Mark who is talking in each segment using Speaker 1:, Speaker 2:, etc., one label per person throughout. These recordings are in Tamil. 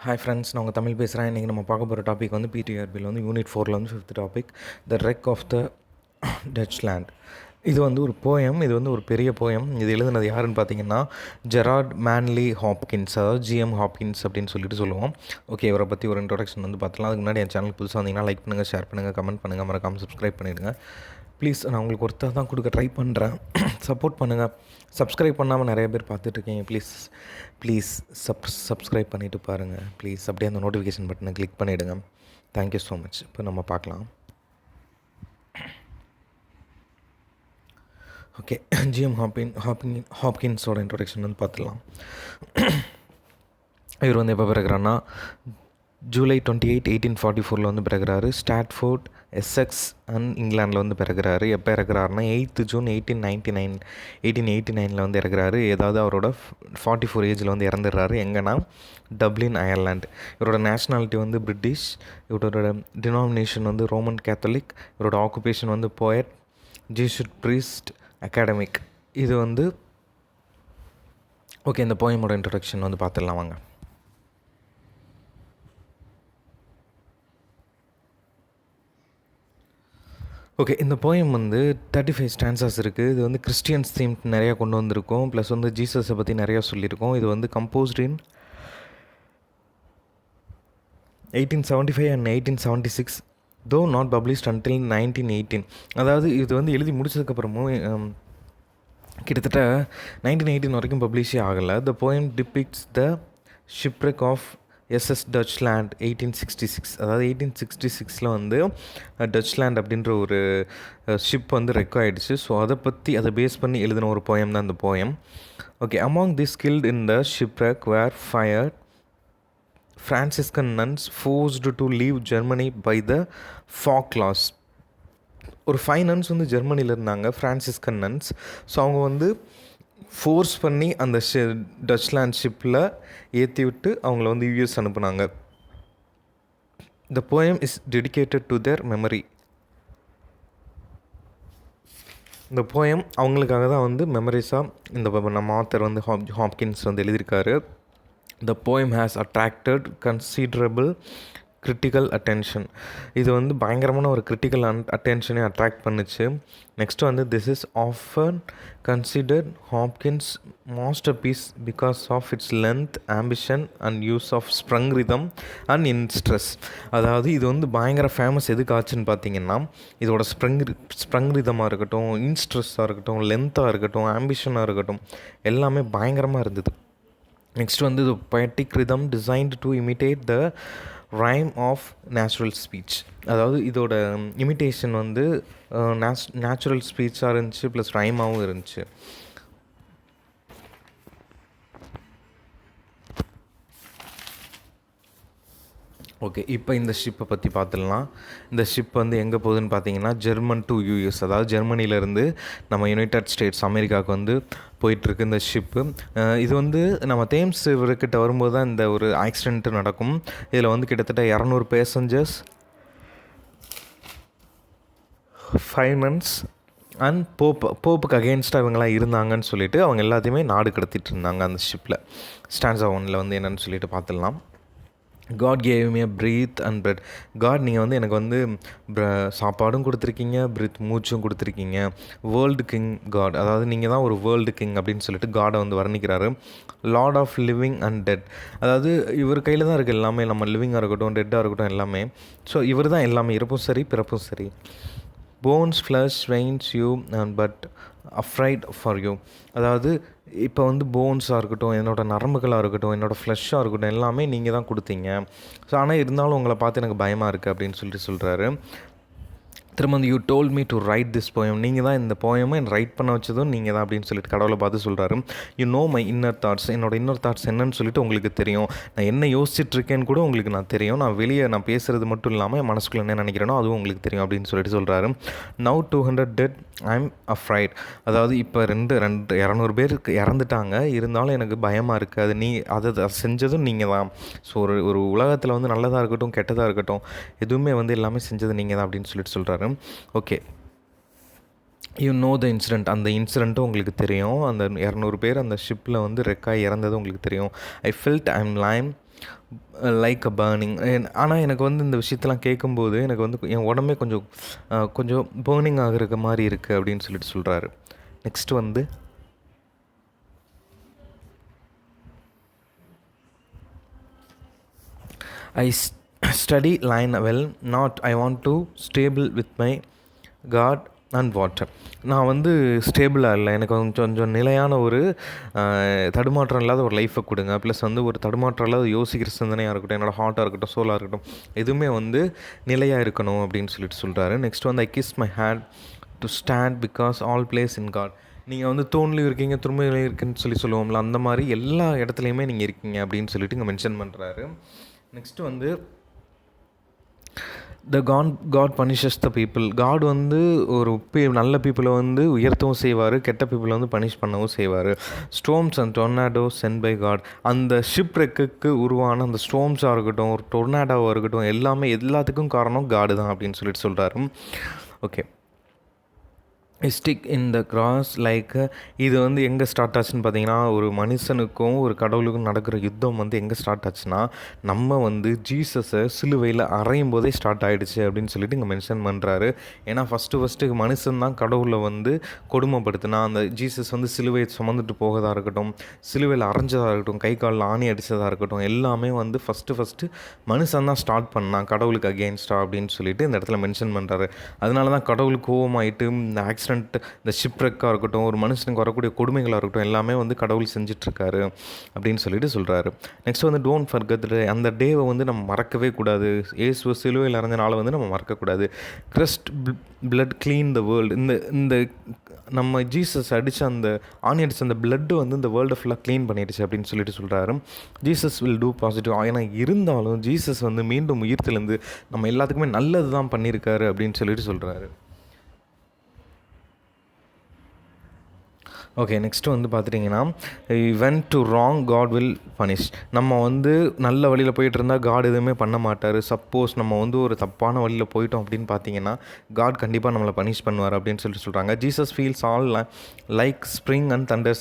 Speaker 1: ஹாய் ஃப்ரெண்ட்ஸ், நான் உங்கள் தமிழ் பேசுகிறேன். இன்றைக்கி நம்ம பார்க்க போகிற டாபிக் வந்து பிடிஆர்பியில் வந்து யூனிட் 4ல் வந்து 5th topic the ரெக் of the டச்லேண்ட். இது வந்து ஒரு போயம். இது வந்து ஒரு பெரிய போயம். இது எழுதுனது யாருன்னு பார்த்தீங்கன்னா ஜெரார்ட் மேன்லி ஹாப்கின்ஸ், அதாவது ஜிஎம் ஹாப்கின்ஸ் அப்படின்னு சொல்லிட்டு சொல்லுவோம். ஓகே, இவரை பற்றி ஒரு இன்ட்ரோடக்ஷன் வந்து பார்த்துலாம். அதுக்கு முன்னாடி என் சேனல் புதுசாக வந்தீங்கன்னா லைக் பண்ணுங்கள், ஷேர் பண்ணுங்கள், கமெண்ட் பண்ணுங்கள், மறக்காமல் சப்ஸ்கிரைப் பண்ணிவிடுங்க ப்ளீஸ். நான் உங்களுக்கு ஒருத்தர் தான் கொடுக்க ட்ரை பண்ணுறேன், சப்போர்ட் பண்ணுங்கள். சப்ஸ்கிரைப் பண்ணாமல் நிறைய பேர் பார்த்துட்ருக்கீங்க. ப்ளீஸ் சப்ஸ்கிரைப் பண்ணிவிட்டு பாருங்கள் ப்ளீஸ். அப்படியே அந்த நோட்டிஃபிகேஷன் பட்டனை கிளிக் பண்ணிவிடுங்க. Thank you so much. இப்போ நம்ம பார்க்கலாம். ஓகே, ஜிஎம் ஹாப்கின்ஸோட இன்ட்ரோடக்ஷன் வந்து பார்த்துடலாம். இவர் வந்து எப்போ பிறகுறான்னா ஜூலை 28, 1844 வந்து பிறகுறாரு. ஸ்டாட்ஃபோர்ட், எஸ்எக்ஸ் அண்ட் இங்கிலாண்டில் வந்து பிறகுறாரு. எப்போ இறக்குறாருனா 8th ஜூன் 1889 வந்து இறக்குறாரு. ஏதாவது அவரோட 44 ஏஜில் வந்து இறந்துடுறாரு. எங்கன்னா டப்ளின், அயர்லாண்ட். இவரோட நேஷ்னாலிட்டி வந்து பிரிட்டிஷ். இவரோட டினாமினேஷன் வந்து ரோமன் கேத்தலிக். இவரோட ஆக்குபேஷன் வந்து போயட், ஜீசுட் ப்ரீஸ்ட், அகாடமிக். இது வந்து ஓகே. இந்த போயமோட இன்ட்ரடக்ஷன் வந்து பார்த்துடலாம் வாங்க. ஓகே, இந்த போயம் வந்து 35 ஸ்டான்சஸ் இருக்குது. இது வந்து கிறிஸ்டியன்ஸ் தீம் நிறையா கொண்டு வந்திருக்கோம். ப்ளஸ் வந்து ஜீசஸை பற்றி நிறையா சொல்லியிருக்கோம். இது வந்து கம்போஸ்ட் இன் 1875 and 1876, தோ நாட் பப்ளிஷ்ட் அன்டில் 1918. அதாவது இது வந்து எழுதி முடிச்சதுக்கப்புறமும் கிட்டத்தட்ட 1918 வரைக்கும் பப்ளிஷே ஆகலை. The poem depicts the shipwreck of SS Deutschland 1866. அதாவது 1866 வந்து டச்லேண்ட் அப்படின்ற ஒரு ஷிப் வந்து ரெக் ஆகிடுச்சு. ஸோ அதை பேஸ் பண்ணி எழுதின ஒரு போயம் தான் இந்த poem. Okay, among the killed in the shipwreck were ஃபயர்ட் Franciscan nuns forced to leave Germany by the Falk laws. ஒரு 5 நன்ஸ் வந்து ஜெர்மனியில் இருந்தாங்க, ஃப்ரான்சிஸ்கன் நன்ஸ். ஸோ அவங்க வந்து ஃபோர்ஸ் பண்ணி அந்த டச்லேண்ட் ஷிப்பில் ஏற்றி விட்டு அவங்கள வந்து யூஎஸ் அனுப்புனாங்க. The poem is dedicated to their memory. இந்த போயம் அவங்களுக்காக தான் வந்து மெமரிஸாக இந்த நம்ம ஆத்தர் வந்து ஹாப்கின்ஸ் வந்து எழுதியிருக்காரு. The poem has attracted considerable critical attention. இது வந்து பயங்கரமான ஒரு கிரிட்டிக்கல் அட்டென்ஷனை அட்ராக்ட் பண்ணுச்சு. நெக்ஸ்ட் வந்து this is often considered Hopkins masterpiece because of its length, ambition and use of sprung rhythm and instress. அதாவது இது வந்து பயங்கர ஃபேமஸ் எதுக்கு ஆச்சுன்னு பார்த்தீங்கன்னா இதோட ஸ்ப்ரங் ரிதமாக இருக்கட்டும், இன்ஸ்ட்ரெஸ்ஸாக இருக்கட்டும், லென்த்தாக இருக்கட்டும், ஆம்பிஷனாக இருக்கட்டும், எல்லாமே பயங்கரமாக இருந்தது. நெக்ஸ்ட் வந்து இது poetic rhythm designed to imitate the rhyme of natural speech. அதாவது இதோட இமிட்டேஷன் வந்து நேச்சுரல் ஸ்பீச்சாக இருந்துச்சு, ப்ளஸ் ரைமாகவும் இருந்துச்சு. ஓகே, இப்போ இந்த ஷிப்பை பற்றி பார்த்துடலாம். இந்த ஷிப் வந்து எங்கே போகுதுன்னு பார்த்தீங்கன்னா ஜெர்மன் டு யூஎஸ், அதாவது ஜெர்மனியிலேருந்து நம்ம யுனைடெட் ஸ்டேட்ஸ் அமெரிக்காவுக்கு வந்து போயிட்டுருக்கு இந்த ஷிப்பு. இது வந்து நம்ம தேம்ஸ் ரிவர்கிட்ட வரும்போது தான் இந்த ஒரு ஆக்சிடென்ட்டு நடக்கும். இதில் வந்து கிட்டத்தட்ட 200 பேசஞ்சர்ஸ், 5 months அண்ட் போப்புக்கு அகெயின்ஸ்டாக இவங்கெல்லாம் இருந்தாங்கன்னு சொல்லிட்டு அவங்க எல்லாத்தையுமே நாடு கடத்திட்டு இருந்தாங்க அந்த ஷிப்பில். ஸ்டான்ஸா 1 வந்து என்னென்னு சொல்லிட்டு பார்த்துடலாம். God gave me a breath and bread. God, நீங்கள் வந்து எனக்கு வந்து சாப்பாடும் கொடுத்துருக்கீங்க, ப்ரீத் மூச்சும் கொடுத்துருக்கீங்க. வேர்ல்டு கிங் காட், அதாவது நீங்கள் தான் ஒரு வேர்ல்டு கிங் அப்படின்னு சொல்லிட்டு காடை வந்து வர்ணிக்கிறாரு. Lord of living and dead, அதாவது இவர் கையில் தான் இருக்குது எல்லாமே, நம்ம லிவிங்காக இருக்கட்டும், டெட்டாக இருக்கட்டும், எல்லாமே. ஸோ இவர் தான் எல்லாமே, இறப்பும் சரி பிறப்பும் சரி. Bones, flesh, veins you and but afraid for you. அதாவது இப்போ வந்து போன்ஸாக இருக்கட்டும், என்னோடய நரம்புகளாக இருக்கட்டும், என்னோடய ஃப்ளஷ்ஷாக இருக்கட்டும், எல்லாமே நீங்கள் தான் கொடுத்தீங்க. ஸோ ஆனால் இருந்தாலும் உங்களை பார்த்து எனக்கு பயமாக இருக்குது அப்படின்னு சொல்லிட்டு சொல்கிறாரு. திரும்ப வந்து you told me to right this poem, நீங்கள் தான் இந்த போயமை ரைட் பண்ண வச்சதும் நீங்கள் தான் அப்படின்னு சொல்லிட்டு கடவுளை பார்த்து சொல்கிறாரு. You know my inner thoughts, என்னோட இன்னர் தாட்ஸ் என்னன்னு சொல்லிட்டு உங்களுக்கு தெரியும். நான் என்ன யோசிச்சுட்ருக்கேன்னு கூட உங்களுக்கு நான் தெரியும். நான் பேசுகிறது மட்டும் இல்லாமல் என் மனசுக்குள்ளே என்ன நினைக்கிறேனோ அதுவும் உங்களுக்கு தெரியும் அப்படின்னு சொல்லிட்டு சொல்கிறாரு. Now 200 dead I am afraid. அதாவது இப்போ 200 பேருக்கு இறந்துட்டாங்க, இருந்தாலும் எனக்கு பயமாக இருக்குது. அது அதை செஞ்சதும் நீங்கள் தான். ஸோ ஒரு உலகத்தில் வந்து நல்லதாக இருக்கட்டும், கெட்டதாக இருக்கட்டும், எதுவுமே வந்து எல்லாமே செஞ்சது நீங்கள் தான் அப்படின்னு சொல்லிட்டு சொல்கிறாரு. Okay, you know the incident, அந்த இன்சிடெண்ட்டும் உங்களுக்கு தெரியும். அந்த 200 பேர் அந்த ஷிப்பில் வந்து ரெக்காய் இறந்தது உங்களுக்கு தெரியும். I felt I am Lime like a burning. ஆனால் எனக்கு வந்து இந்த விஷயத்தெல்லாம் கேட்கும்போது எனக்கு வந்து என் உடம்பே கொஞ்சம் கொஞ்சம் பர்னிங் ஆகிற மாதிரி இருக்குது அப்படின்னு சொல்லிட்டு சொல்கிறாரு. நெக்ஸ்ட் வந்து I study line well, not I want to stable with my God and water. நான் வந்து ஸ்டேபிளாக இல்லை, எனக்கு கொஞ்சம் கொஞ்சம் நிலையான ஒரு தடுமாற்றம் இல்லாத ஒரு லைஃப்பை கொடுங்க. ப்ளஸ் வந்து ஒரு தடுமாற்றம் இல்லாத யோசிக்கிற சிந்தனையாக இருக்கட்டும், என்னோடய ஹார்ட்டாக இருக்கட்டும், சோலாக இருக்கட்டும், எதுவுமே வந்து நிலையாக இருக்கணும் அப்படின்னு சொல்லிட்டு சொல்கிறாரு. நெக்ஸ்ட் வந்து I kiss my hand to stand because all place in God. நீங்கள் வந்து தூண்லையும் இருக்கீங்க, துருமையிலையும் இருக்குன்னு சொல்லுவோம்ல, அந்த மாதிரி எல்லா இடத்துலையுமே நீங்கள் இருக்கீங்க அப்படின்னு சொல்லிட்டு இங்கே மென்ஷன் பண்ணுறாரு. நெக்ஸ்ட்டு வந்து God punishes the people. God வந்து ஒரு நல்ல பீப்புளை வந்து உயர்த்தவும் செய்வார், கெட்ட பீப்புளை வந்து பனிஷ் பண்ணவும் செய்வார். Storms and tornado sent by God. அந்த ஷிப் ரெக்குக்கு உருவான அந்த ஸ்டோம்ஸாக இருக்கட்டும், ஒரு டொர்னாடோவாக இருக்கட்டும், எல்லாத்துக்கும் காரணம் காடு தான் அப்படின்னு சொல்லிட்டு சொல்கிறாரு. ஓகே, ஸ்டிக் இன் த கிராஸ் லைக். இது வந்து எங்கே ஸ்டார்ட் ஆச்சுன்னு பார்த்தீங்கன்னா, ஒரு மனுஷனுக்கும் ஒரு கடவுளுக்கும் நடக்கிற யுத்தம் வந்து எங்கே ஸ்டார்ட் ஆச்சுன்னா, நம்ம வந்து ஜீசஸை சிலுவையில் அறையும் போதே ஸ்டார்ட் ஆகிடுச்சு அப்படின்னு சொல்லிட்டு இங்கே மென்ஷன் பண்ணுறாரு. ஏன்னா ஃபஸ்ட்டு மனுஷன் தான் கடவுளை வந்து கொடுமைப்படுத்தினா. அந்த ஜீசஸ் வந்து சிலுவையை சுமந்துட்டு போகதாக இருக்கட்டும், சிலுவையில் அரைஞ்சதாக இருக்கட்டும், கை காலில் ஆணி அடித்ததாக இருக்கட்டும், எல்லாமே வந்து ஃபஸ்ட்டு மனுஷன் தான் ஸ்டார்ட் பண்ணான் கடவுளுக்கு அகெயின்ஸ்டாக அப்படின்னு சொல்லிட்டு இந்த இடத்துல மென்ஷன் பண்ணுறாரு. அதனால தான் கடவுளுக்கு கோவமாயிட்டு இந்த இந்த ஷிப்ரெக்காக இருக்கட்டும், ஒரு மனுஷனுக்கு வரக்கூடிய கொடுமைகளாக இருக்கட்டும், எல்லாமே வந்து கடவுள் செஞ்சிட்ருக்காரு அப்படின்னு சொல்லிட்டு சொல்கிறாரு. நெக்ஸ்ட் வந்து டோன்ட் ஃபர்கெட் அந்த டேவை வந்து நம்ம மறக்கவே கூடாது. இயேசு சிலுவையில் அறைஞ்சனால வந்து நம்ம மறக்கக்கூடாது. Christ blood clean the world. இந்த நம்ம ஜீசஸ் அடித்த அந்த ஆணி அடித்த அந்த பிளட்டு வந்து இந்த வேர்ல்டை ஃபுல்லாக க்ளீன் பண்ணிடுச்சு அப்படின்னு சொல்லிட்டு சொல்கிறாரு. Jesus will do positive. ஏன்னா இருந்தாலும் ஜீசஸ் வந்து மீண்டும் உயிர்த்திலேருந்து நம்ம எல்லாத்துக்குமே நல்லது தான் பண்ணியிருக்காரு அப்படின்னு சொல்லிட்டு சொல்கிறாரு. ஓகே, நெக்ஸ்ட்டு வந்து பார்த்துட்டிங்கன்னா, when do wrong God will punish. நம்ம வந்து நல்ல வழியில் போயிட்டு இருந்தால் காட் எதுவுமே பண்ண மாட்டார். சப்போஸ் நம்ம வந்து ஒரு தப்பான வழியில் போயிட்டோம் அப்படின்னு பார்த்தீங்கன்னா, காட் கண்டிப்பாக நம்மளை பனிஷ் பண்ணுவார் அப்படின்னு சொல்லிட்டு சொல்கிறாங்க. Jesus feels all like spring and Thunder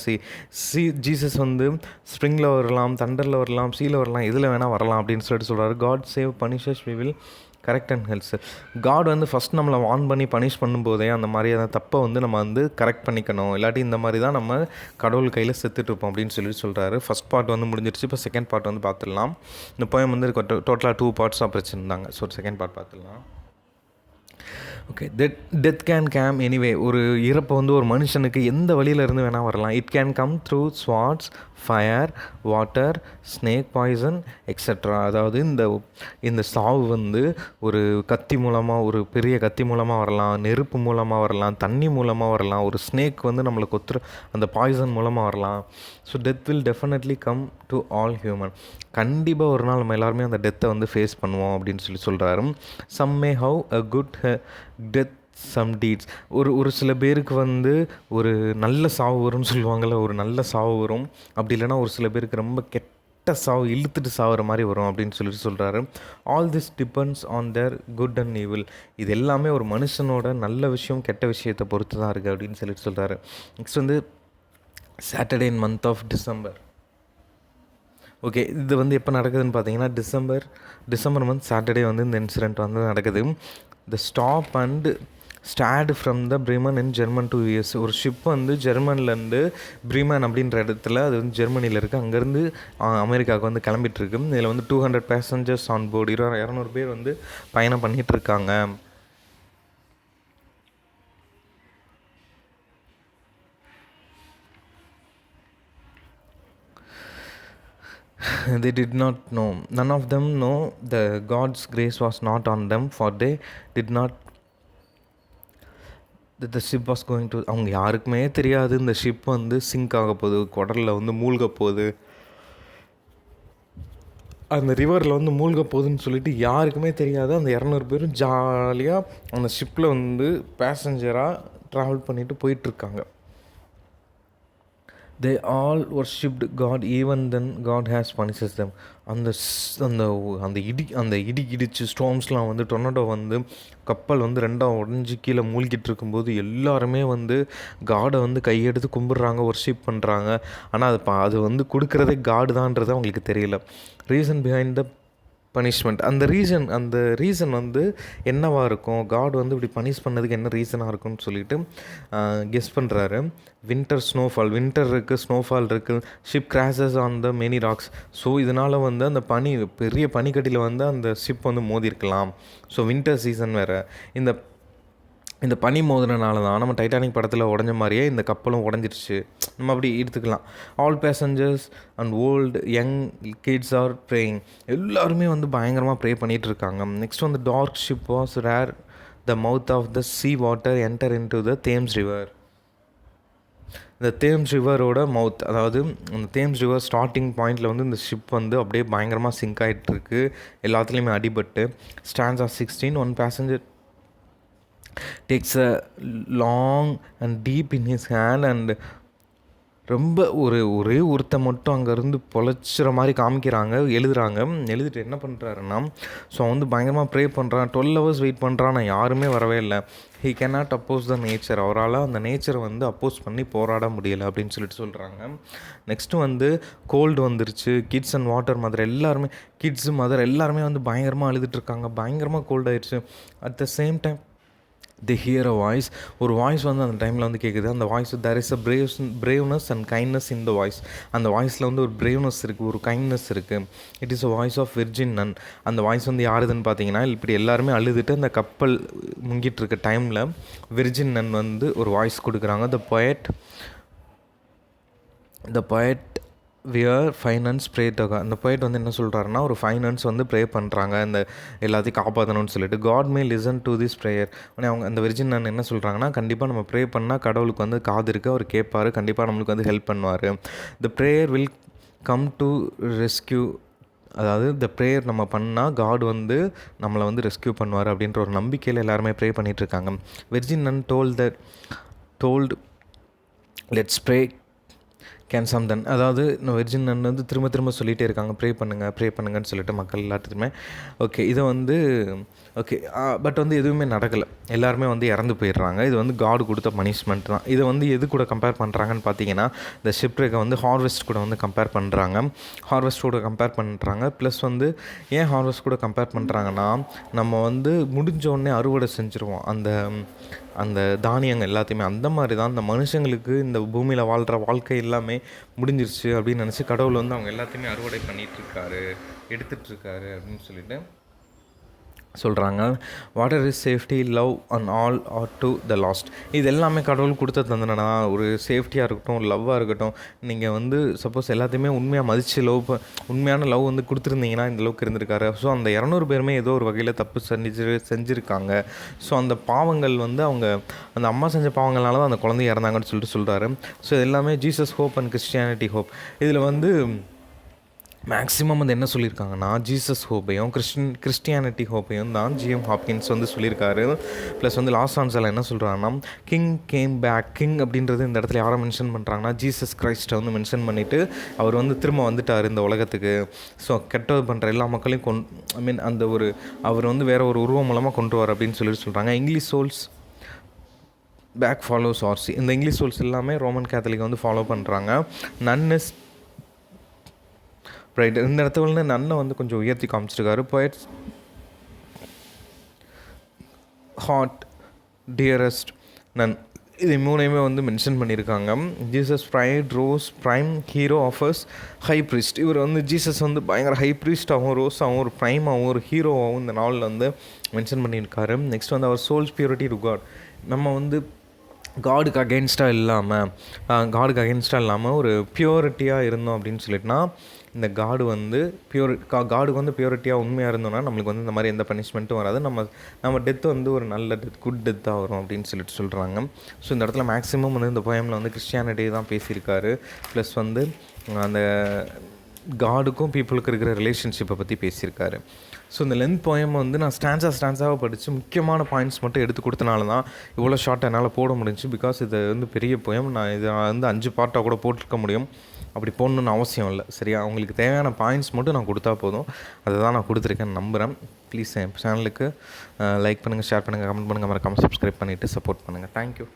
Speaker 1: Jesus வந்து ஸ்ப்ரிங்கில் வரலாம், தண்டரில் வரலாம், சீயில் வரலாம், எதில் வேணால் வரலாம் அப்படின்னு சொல்லிட்டு சொல்கிறாரு. God save punishes we will correct and helps. God வந்து ஃபஸ்ட் நம்மளை வார்ன் பண்ணி பனிஷ் பண்ணும்போதே அந்த மாதிரியான தப்பை வந்து நம்ம வந்து கரெக்ட் பண்ணிக்கணும். இல்லாட்டி இந்த மாதிரி தான் நம்ம கடவுள் கையில் செத்துட்ருப்போம் அப்படின்னு சொல்லிட்டு சொல்கிறாரு. ஃபஸ்ட் பார்ட் வந்து முடிஞ்சிருச்சு. இப்போ செகண்ட் பார்ட் வந்து பார்த்துடலாம். இந்த போயம் வந்து டோட்டலாக 2 பார்ட்ஸாக பிரிச்சுருந்தாங்க. ஸோ செகண்ட் பார்ட் பார்த்துடலாம். Okay, death can came anyway. ஒரு இறப்பை வந்து ஒரு மனுஷனுக்கு எந்த வழியிலேருந்து வேணால் வரலாம். It can come through swords, fire, water, snake poison extra. அதாவது இந்த சாவு வந்து ஒரு கத்தி மூலமாக, ஒரு பெரிய கத்தி மூலமாக வரலாம், நெருப்பு மூலமாக வரலாம், தண்ணி மூலமாக வரலாம், ஒரு ஸ்னேக் வந்து நம்மளை கொத்துற அந்த பாய்சன் மூலமாக வரலாம். So death will definitely come to all human. கண்டிப்பாக ஒரு நாள் நம்ம எல்லாருமே அந்த டெத்தை வந்து ஃபேஸ் பண்ணுவோம் அப்படின்னு சொல்கிறாரு. Some may have a good death some deeds. ஒரு சில பேருக்கு வந்து ஒரு நல்ல சாவு வரும்னு சொல்லுவாங்கள்ல, ஒரு நல்ல சாவு வரும். அப்படி இல்லைனா ஒரு சில பேருக்கு ரொம்ப கெட்ட சாவு, இழுத்துட்டு சாகுற மாதிரி வரும் அப்படின்னு சொல்லிட்டு சொல்கிறாரு. All this depends on their good and evil. இது எல்லாமே ஒரு மனுஷனோட நல்ல விஷயம் கெட்ட விஷயத்தை பொறுத்து தான் இருக்குது அப்படின்னு சொல்லிட்டு சொல்கிறாரு. நெக்ஸ்ட் வந்து Saturday in month of December. Okay, இது வந்து எப்போ நடக்குதுன்னு பார்த்தீங்கன்னா, டிசம்பர் மந்த் சாட்டர்டே வந்து இந்த இன்சிடெண்ட் வந்து நடக்குது. The stop and start from the Bremen in German 2 years. ஒரு ஷிப் வந்து ஜெர்மன்லேருந்து பிரீமன் அப்படின்ற இடத்துல, அது வந்து ஜெர்மனியில் இருக்குது, அங்கேருந்து அமெரிக்காவுக்கு வந்து கிளம்பிட்டுருக்கு. இதில் வந்து 200 passengers ஆன் போர்டு, 200 பேர் வந்து பயணம் பண்ணிகிட்ருக்காங்க. They did not know. None of them know the God's grace was not on them, for they did not that the ship was going to. அவங்க யாருக்குமே தெரியாது இந்த ஷிப் வந்து சிங்க் ஆக போகுது, கடலில் வந்து மூழ்க போகுது, அந்த ரிவரில் வந்து மூழ்க போகுதுன்னு சொல்லிட்டு யாருக்குமே தெரியாது. அந்த 200 பேரும் ஜாலியாக அந்த ஷிப்பில் வந்து பேசஞ்சராக ட்ராவல் பண்ணிட்டு போயிட்டுருக்காங்க. they all worshipped God even then God has punishes them. அந்த அந்த அந்த இடி இடிச்சு ஸ்டோம்ஸ்லாம் வந்து டொர்னடோ வந்து கப்பல் வந்து ரெண்டாக உடஞ்சி கீழே மூழ்கிட்டு இருக்கும்போது எல்லாருமே வந்து காடை வந்து கையெடுத்து கும்பிட்றாங்க, ஒர்ஷிப் பண்ணுறாங்க. ஆனால் அது வந்து கொடுக்குறதே காடு தான்றது அவங்களுக்கு தெரியல. ரீசன் பிஹைண்ட் த பனிஷ்மெண்ட், அந்த ரீசன் வந்து என்னவாக இருக்கும், காட் வந்து இப்படி பனிஷ் பண்ணதுக்கு என்ன ரீசனாக இருக்கும்னு சொல்லிட்டு கெஸ் பண்ணுறாரு. வின்டர் இருக்குது, ஸ்னோஃபால் இருக்குது, ship crashes on the many rocks. So இதனால் வந்து அந்த பெரிய பனிக்கட்டியில் வந்து அந்த ஷிப் வந்து மோதிருக்கலாம். ஸோ வின்டர் சீசன் வேறு. இந்த பனி மோதினால தான் நம்ம டைட்டானிக் படத்தில் உடஞ்ச மாதிரியே இந்த கப்பலும் உடஞ்சிருச்சு, நம்ம அப்படி எடுத்துக்கலாம். All passengers and old young kids are praying. எல்லாருமே வந்து பயங்கரமாக ப்ரே பண்ணிகிட்டு இருக்காங்க. நெக்ஸ்ட் வந்து dark ship was rare the mouth of the sea water enter in to the Thames river. இந்த தேம்ஸ் ரிவரோட மவுத், அதாவது அந்த தேம்ஸ் ரிவர் ஸ்டார்டிங் பாயிண்டில் வந்து இந்த ஷிப் வந்து அப்படியே பயங்கரமாக சிங்க் ஆகிட்டுருக்கு, எல்லாத்துலேயுமே அடிபட்டு. Stands 16, one passenger takes a long and deep in his hand and ரொம்ப ஒரே ஒருத்த மட்டும் அங்கேருந்து பொழைச்சிற மாதிரி காமிக்கிறாங்க, எழுதிட்டு என்ன பண்ணுறாருன்னா, ஸோ வந்து பயங்கரமாக ப்ரே பண்ணுறான், 12 hours வெயிட் பண்ணுறான், நான் யாருமே வரவே இல்லை. He cannot oppose the nature, அவரால் அந்த நேச்சரை வந்து அப்போஸ் பண்ணி போராட முடியலை அப்படின்னு சொல்லிட்டு சொல்கிறாங்க. நெக்ஸ்ட்டு வந்து கோல்டு வந்துருச்சு, கிட்ஸ் அண்ட் வாட்டர் மதர் எல்லாருமே, கிட்ஸு மதர் எல்லாருமே வந்து பயங்கரமாக அழுதுட்டுருக்காங்க, பயங்கரமாக கோல்டு ஆயிடுச்சு. At the same time they hear a voice, ஒரு வாய்ஸ் வந்து அந்த டைமில் வந்து கேட்குது. அந்த voice there is a braveness and kindness in the voice. அந்த வாய்ஸில் வந்து ஒரு braveness இருக்குது, ஒரு கைண்ட்னஸ் இருக்குது. It is a voice of virgin nun. அந்த வாய்ஸ் வந்து யாருதுன்னு பார்த்தீங்கன்னா, இப்படி எல்லாருமே அழுதுட்டு அந்த கப்பல் முங்கிட்டு இருக்க டைமில் விர்ஜின் நன் வந்து ஒரு வாய்ஸ் கொடுக்குறாங்க. the poet wear finance pray தகா. அந்த போய்ட்டு வந்து என்ன சொல்கிறாருன்னா, ஒரு ஃபைனான்ஸ் வந்து ப்ரே பண்ணுறாங்க இந்த எல்லாத்தையும் காப்பாற்றணும்னு சொல்லிட்டு. God may listen to this prayer. உடனே அவங்க அந்த விர்ஜின் நான் என்ன சொல்கிறாங்கன்னா, கண்டிப்பாக நம்ம ப்ரே பண்ணால் கடவுளுக்கு வந்து காது இருக்குது, அவர் கேட்பார், கண்டிப்பாக நம்மளுக்கு வந்து ஹெல்ப் பண்ணுவார். த prayer will come to rescue, அதாவது இந்த ப்ரேயர் நம்ம பண்ணால் காட் வந்து நம்மளை வந்து ரெஸ்கியூ பண்ணுவார் அப்படின்ற ஒரு நம்பிக்கையில் எல்லாருமே ப்ரே பண்ணிகிட்ருக்காங்க. Virgin nun told let's pray can something. அதாவது வெர்ஜின் நன் வந்து திரும்ப சொல்லிகிட்டே இருக்காங்க, ப்ரே பண்ணுங்கன்னு சொல்லிட்டு மக்கள் எல்லாத்துக்குமே. ஓகே, இதை வந்து பட் வந்து எதுவுமே நடக்கலை, எல்லாருமே வந்து இறந்து போயிடுறாங்க. இது வந்து காடு கொடுத்த பனிஷ்மெண்ட் தான். இதை வந்து எது கூட கம்பேர் பண்ணுறாங்கன்னு பார்த்தீங்கன்னா, இந்த ஷிப்ரேக்கை வந்து ஹார்வெஸ்ட் கூட வந்து கம்பேர் பண்ணுறாங்க. ப்ளஸ் வந்து ஏன் ஹார்வெஸ்ட் கூட கம்பேர் பண்ணுறாங்கன்னா, நம்ம வந்து முடிஞ்சோடனே அறுவடை செஞ்சுருவோம் அந்த தானியங்கள் எல்லாத்தையுமே. அந்த மாதிரி தான் இந்த மனுஷங்களுக்கு இந்த பூமியில் வாழ்கிற வாழ்க்கை எல்லாமே முடிஞ்சிருச்சு அப்படின்னு நினச்சி கடவுள் வந்து அவங்க எல்லாத்தையுமே அறுவடை பண்ணிகிட்ருக்காரு, எடுத்துகிட்ருக்காரு அப்படின்னு சொல்லிட்டு சொல்கிறாங்க. Water is safety, love and all are to the last. இது எல்லாமே கடவுள் கொடுத்த தந்தனா, ஒரு சேஃப்டியாக இருக்கட்டும், லவ்வாக இருக்கட்டும். நீங்கள் வந்து சப்போஸ் எல்லாத்தையுமே உண்மையாக மதித்து உண்மையான லவ் வந்து கொடுத்துருந்தீங்கன்னா இந்த அளவுக்கு இருந்திருக்காரு. ஸோ அந்த 200 பேருமே ஏதோ ஒரு வகையில் தப்பு செஞ்சுருக்காங்க. ஸோ அந்த பாவங்கள் வந்து அந்த அம்மா செஞ்ச பாவங்கள்னால தான் அந்த குழந்தை இறந்தாங்கன்னு சொல்கிறாரு. ஸோ இது எல்லாமே Jesus hope and Christianity hope. இதில் வந்து மேக்ஸிமம் வந்து என்ன சொல்லியிருக்காங்கன்னா, ஜீசஸ் ஹோப்பையும் கிறிஸ்டியானிட்டி ஹோப்பையும் தான் ஜிஎம் ஹாப்கின்ஸ் வந்து சொல்லியிருக்காரு. ப்ளஸ் வந்து லாஸ் ஆன்ஸில் என்ன சொல்கிறாங்கன்னா, கிங் கேம் பேக். கிங் அப்படின்றது இந்த இடத்துல யாரை மென்ஷன் பண்ணுறாங்கன்னா, ஜீசஸ் கிரைஸ்ட்டை வந்து மென்ஷன் பண்ணிவிட்டு அவர் வந்து திரும்ப வந்துட்டார் இந்த உலகத்துக்கு. ஸோ கெட்டது பண்ணுற எல்லா மக்களையும் அந்த அவர் வந்து வேறு ஒரு உருவம் மூலமாக கொண்டுருவார் அப்படின்னு சொல்கிறாங்க. English souls back follows RC. இந்த இங்கிலீஷ் சோல்ஸ் எல்லாமே ரோமன் கேத்தலிக் வந்து ஃபாலோ பண்ணுறாங்க. Nun's right. இந்த இடத்துல வந்து நன்னை வந்து கொஞ்சம் உயர்த்தி காமிச்சிருக்காரு. போய்ட்ஸ் ஹாட், டியரஸ்ட், நன், இது மூணையுமே வந்து மென்ஷன் பண்ணியிருக்காங்க. Jesus prime hero offers high priest. இவர் வந்து ஜீசஸ் வந்து பயங்கர ஹை ப்ரீஸ்டாகவும், ரோஸாகவும், ஒரு ப்ரைமாகவும், ஒரு ஹீரோவாகவும் இந்த நாளில் வந்து மென்ஷன் பண்ணியிருக்காரு. நெக்ஸ்ட் வந்து அவர் சோல்ஸ் பியூரிட்டி டு காட். நம்ம வந்து காடுக்கு அகெயின்ஸ்டாக இல்லாமல் ஒரு பியூரிட்டியாக இருந்தோம் அப்படின்னு சொல்லிட்டுனா, இந்த காடுக்கு வந்து பியூரிட்டியாக உண்மையாக இருந்தோம்னா நம்மளுக்கு வந்து இந்த மாதிரி எந்த பனிஷ்மெண்ட்டும் வராது. நம்ம டெத்து வந்து ஒரு நல்ல குட் டெத்தாக வரும் அப்படின்னு சொல்கிறாங்க. ஸோ இந்த இடத்துல மேக்ஸிமம் வந்து இந்த போயமில் வந்து கிறிஸ்டியானிட்டி தான் பேசியிருக்காரு. ப்ளஸ் வந்து அந்த காடுக்கும் பீப்புளுக்கு இருக்கிற ரிலேஷன்ஷிப்பை பற்றி பேசியிருக்காரு. ஸோ இந்த லென்த் போயம் வந்து நான் ஸ்டான்ஸாக படித்து முக்கியமான பாயிண்ட்ஸ் மட்டும் எடுத்து கொடுத்தனால தான் இவ்வளோ ஷார்ட் என்னால் போட முடிஞ்சுச்சு. பிகாஸ் இது வந்து பெரிய போயம். நான் இதை வந்து 5 பார்ட்டாக கூட போட்டிருக்க முடியும். அப்படி போடணுன்னு அவசியம் இல்லை. சரியா, அவங்களுக்கு தேவையான பாயிண்ட்ஸ் மட்டும் நான் கொடுத்தா போதும். அதை தான் நான் கொடுத்துருக்கேன்னு நம்புகிறேன். ப்ளீஸ் என் சேனலுக்கு லைக் பண்ணுங்கள், ஷேர் பண்ணுங்கள், கமெண்ட் பண்ணுங்கள், மறக்காமல் சப்ஸ்கிரைப் பண்ணிவிட்டு சப்போர்ட் பண்ணுங்கள். தேங்க்யூ.